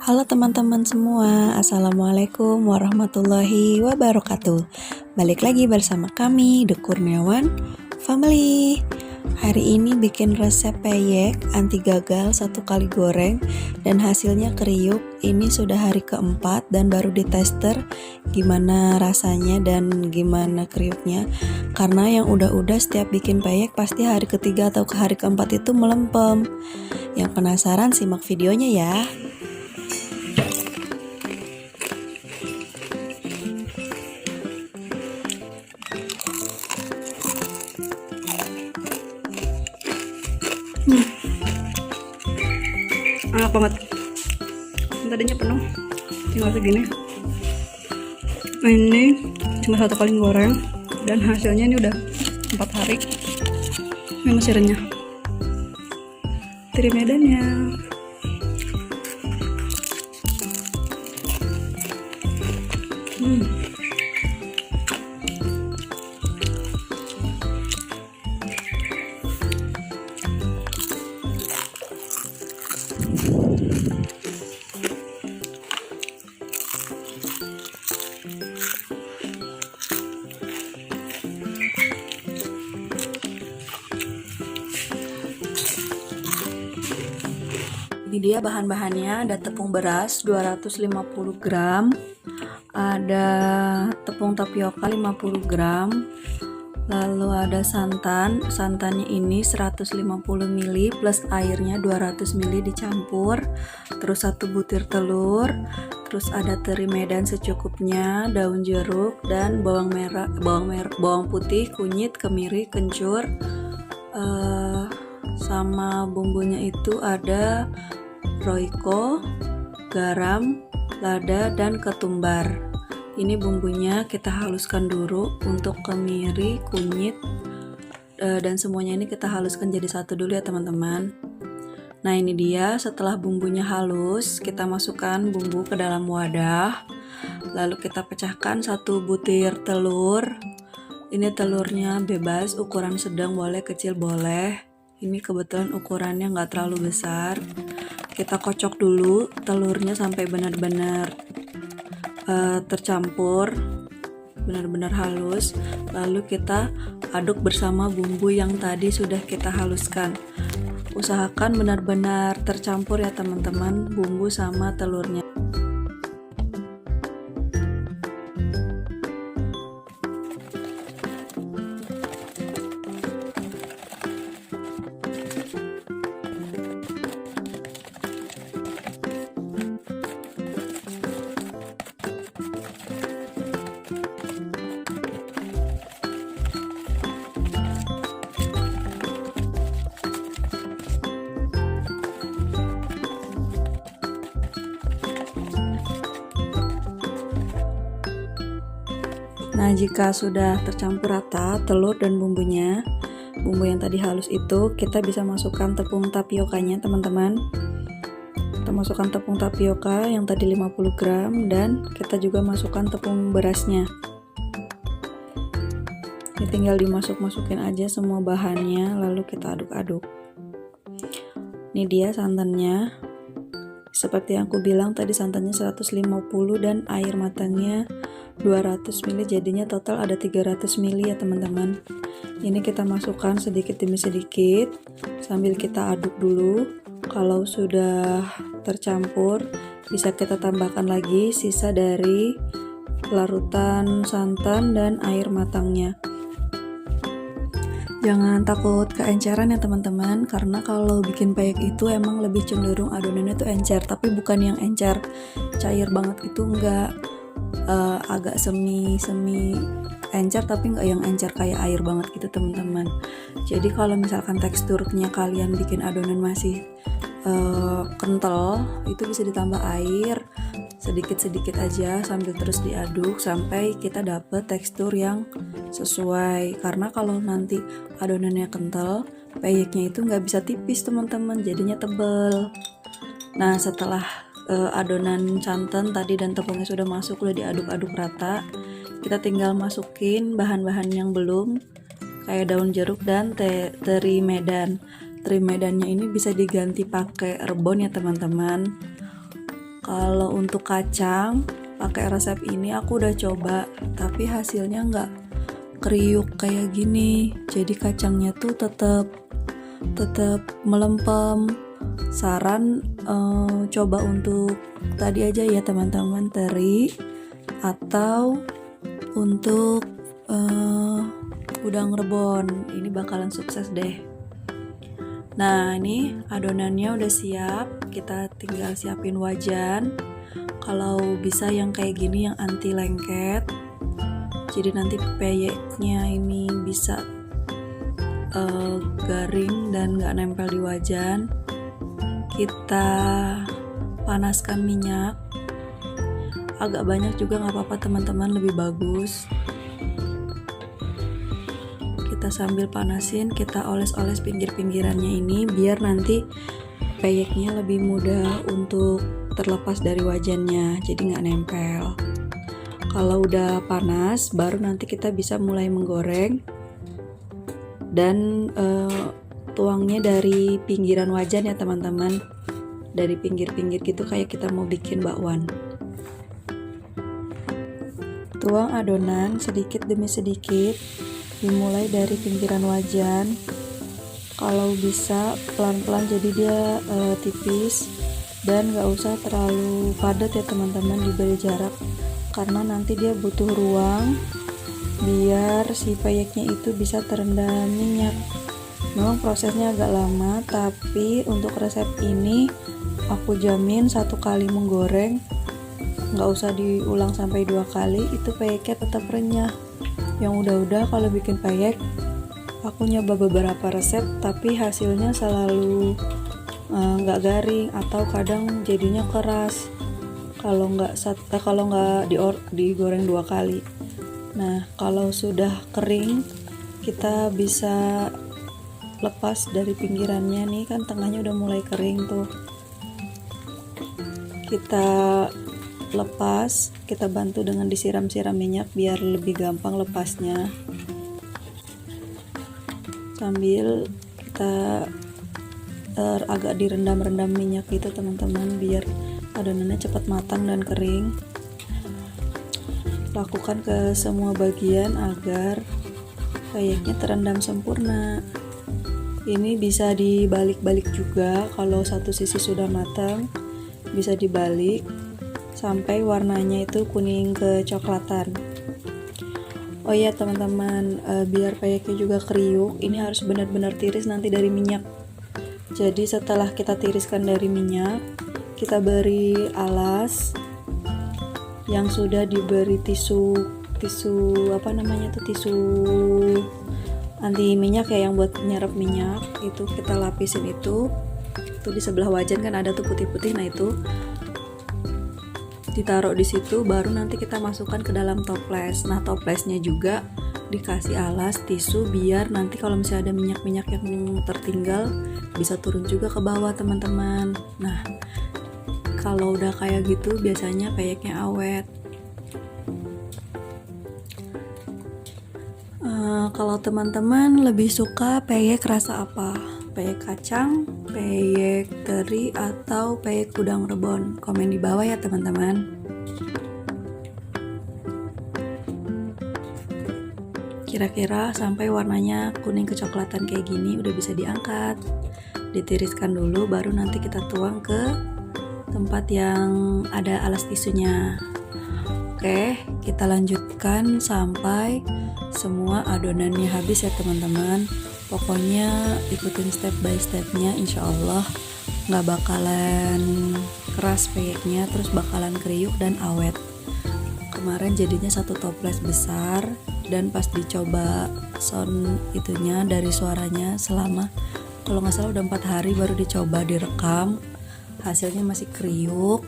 Halo teman-teman semua, Assalamualaikum warahmatullahi wabarakatuh. Balik lagi bersama kami, The Kurniawan Family. Hari ini bikin resep peyek anti gagal 1 kali goreng dan hasilnya kriuk. Ini sudah hari keempat dan baru ditester gimana rasanya dan gimana kriuknya. Karena yang udah-udah setiap bikin peyek pasti hari ketiga atau ke hari keempat itu melempem. Yang penasaran simak videonya ya. Enak banget. Tadinya penuh, tinggal segini. Nah, ini cuma 1 kali goreng dan hasilnya ini udah 4 hari. Ini masih renyah. Tiri medannya. Ini dia bahan-bahannya, ada tepung beras 250 gram, ada tepung tapioka 50 gram, lalu ada santannya ini 150 ml plus airnya 200 ml dicampur, terus 1 butir telur, terus ada teri medan secukupnya, daun jeruk, dan bawang putih, kunyit, kemiri, kencur, sama bumbunya itu ada roiko, garam, lada, dan ketumbar. Ini bumbunya kita haluskan dulu untuk kemiri, kunyit, dan semuanya ini kita haluskan jadi satu dulu ya teman-teman. Nah ini dia, setelah bumbunya halus kita masukkan bumbu ke dalam wadah, lalu kita pecahkan 1 butir telur. Ini telurnya bebas, ukuran sedang boleh, kecil boleh. Ini kebetulan ukurannya nggak terlalu besar. Kita kocok dulu telurnya sampai benar-benar tercampur, benar-benar halus. Lalu kita aduk bersama bumbu yang tadi sudah kita haluskan. Usahakan benar-benar tercampur ya teman-teman, bumbu sama telurnya. Nah, jika sudah tercampur rata telur dan bumbunya, bumbu yang tadi halus itu, kita bisa masukkan tepung tapiokanya teman-teman. Kita masukkan tepung tapioka yang tadi 50 gram dan kita juga masukkan tepung berasnya. Ini tinggal dimasuk-masukin aja semua bahannya, lalu kita aduk-aduk. Ini dia santannya. Seperti yang aku bilang tadi, santannya 150 dan air matangnya 200 ml, jadinya total ada 300 ml ya teman-teman. Ini kita masukkan sedikit demi sedikit sambil kita aduk dulu. Kalau sudah tercampur bisa kita tambahkan lagi sisa dari larutan santan dan air matangnya. Jangan takut keenceran ya teman-teman, karena kalau bikin peyek itu emang lebih cenderung adonannya tuh encer, tapi bukan yang encer cair banget gitu, enggak. Agak semi encer tapi nggak yang encer kayak air banget gitu teman-teman. Jadi kalau misalkan teksturnya kalian bikin adonan masih kental, itu bisa ditambah air sedikit-sedikit aja sambil terus diaduk sampai kita dapet tekstur yang sesuai. Karena kalau nanti adonannya kental, peyeknya itu nggak bisa tipis teman-teman, jadinya tebel. Nah setelah adonan santan tadi dan tepungnya sudah masuk, udah diaduk-aduk rata, kita tinggal masukin bahan-bahan yang belum, kayak daun jeruk dan teri medan. Teri medannya ini bisa diganti pakai rebon ya teman-teman. Kalau untuk kacang pakai resep ini aku udah coba, tapi hasilnya nggak kriuk kayak gini. Jadi kacangnya tuh tetap melempem. Saran coba untuk tadi aja ya teman-teman, teri atau untuk udang rebon. Ini bakalan sukses deh. Nah, ini adonannya udah siap. Kita tinggal siapin wajan. Kalau bisa yang kayak gini yang anti lengket. Jadi nanti peyeknya ini bisa garing dan nggak nempel di wajan. Kita panaskan minyak. Agak banyak juga nggak apa-apa teman-teman, lebih bagus. Kita sambil panasin, kita oles-oles pinggir-pinggirannya ini biar nanti peyeknya lebih mudah untuk terlepas dari wajannya, jadi nggak nempel. Kalau udah panas, baru nanti kita bisa mulai menggoreng dan tuangnya dari pinggiran wajan ya teman-teman, dari pinggir-pinggir gitu kayak kita mau bikin bakwan. Tuang adonan sedikit demi sedikit, dimulai dari pinggiran wajan. Kalau bisa pelan-pelan jadi dia tipis, dan gak usah terlalu padat ya teman-teman, diberi jarak karena nanti dia butuh ruang biar si peyeknya itu bisa terendam minyak. Memang prosesnya agak lama, tapi untuk resep ini aku jamin 1 kali menggoreng gak usah diulang sampai 2 kali, itu peyeknya tetap renyah. Yang udah-udah kalau bikin peyek, aku nyoba beberapa resep tapi hasilnya selalu nggak garing atau kadang jadinya keras kalau nggak digoreng 2 kali. Nah, kalau sudah kering kita bisa lepas dari pinggirannya nih, kan tengahnya udah mulai kering tuh. Kita lepas, kita bantu dengan disiram-siram minyak biar lebih gampang lepasnya, sambil kita agak direndam-rendam minyak gitu teman-teman, biar adonannya cepat matang dan kering. Lakukan ke semua bagian agar peyeknya terendam sempurna. Ini bisa dibalik-balik juga, kalau satu sisi sudah matang bisa dibalik sampai warnanya itu kuning kecoklatan. Oh iya teman-teman, biar peyeknya juga kriuk, ini harus benar-benar tiris nanti dari minyak. Jadi setelah kita tiriskan dari minyak, kita beri alas yang sudah diberi tisu anti minyak ya, yang buat nyerap minyak. Itu kita lapisin itu di sebelah wajan kan ada tuh putih-putih, nah itu ditaruh di situ, baru nanti kita masukkan ke dalam toples. Nah, toplesnya juga dikasih alas tisu biar nanti kalau misalnya ada minyak-minyak yang tertinggal bisa turun juga ke bawah teman-teman. Nah, kalau udah kayak gitu biasanya peyeknya awet. Kalau teman-teman lebih suka peyek rasa apa? Peyek kacang, peyek teri, atau peyek udang rebon? Komen di bawah ya teman-teman. Kira-kira sampai warnanya kuning kecoklatan kayak gini udah bisa diangkat. Ditiriskan dulu, baru nanti kita tuang ke tempat yang ada alas tisunya. Oke, kita lanjutkan sampai semua adonannya habis ya teman-teman. Pokoknya ikutin step by stepnya, insya Allah nggak bakalan keras peyeknya, terus bakalan kriuk dan awet. Kemarin jadinya 1 toples besar, dan pas dicoba sound itunya dari suaranya selama kalau nggak salah udah 4 hari baru dicoba direkam, hasilnya masih kriuk,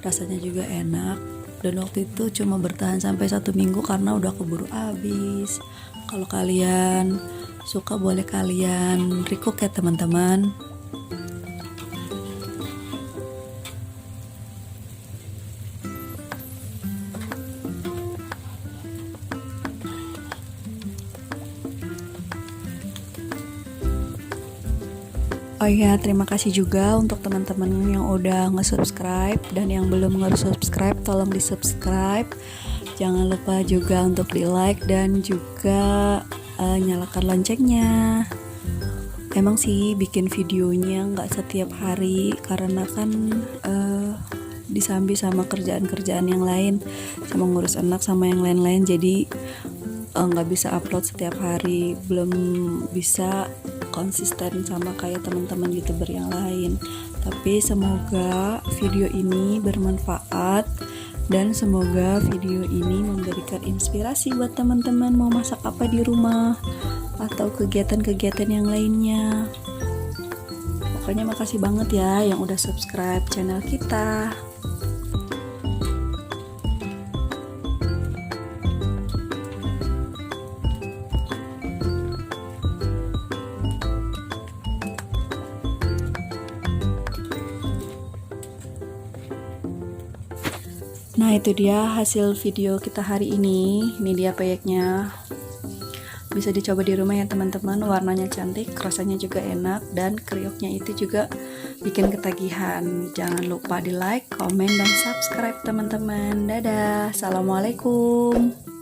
rasanya juga enak. Dan waktu itu cuma bertahan sampai 1 minggu karena udah keburu habis. Kalau kalian suka boleh kalian recook ya teman-teman. Oh Oh iya, terima kasih juga untuk teman-teman yang udah nge-subscribe dan yang belum nge-subscribe, tolong di-subscribe. Jangan lupa juga untuk di-like dan juga nyalakan loncengnya. Emang sih bikin videonya nggak setiap hari karena kan disambi sama kerjaan-kerjaan yang lain, sama ngurus anak sama yang lain-lain, jadi nggak bisa upload setiap hari, belum bisa konsisten sama kayak teman-teman youtuber yang lain. Tapi semoga video ini bermanfaat dan semoga video ini memberikan inspirasi buat teman-teman mau masak apa di rumah atau kegiatan-kegiatan yang lainnya. Pokoknya makasih banget ya yang udah subscribe channel kita. Nah, itu dia hasil video kita hari ini. Ini dia peyeknya. Bisa dicoba di rumah ya teman-teman. Warnanya cantik, rasanya juga enak, dan kriuknya itu juga bikin ketagihan. Jangan lupa di like, komen, dan subscribe teman-teman. Dadah. Assalamualaikum.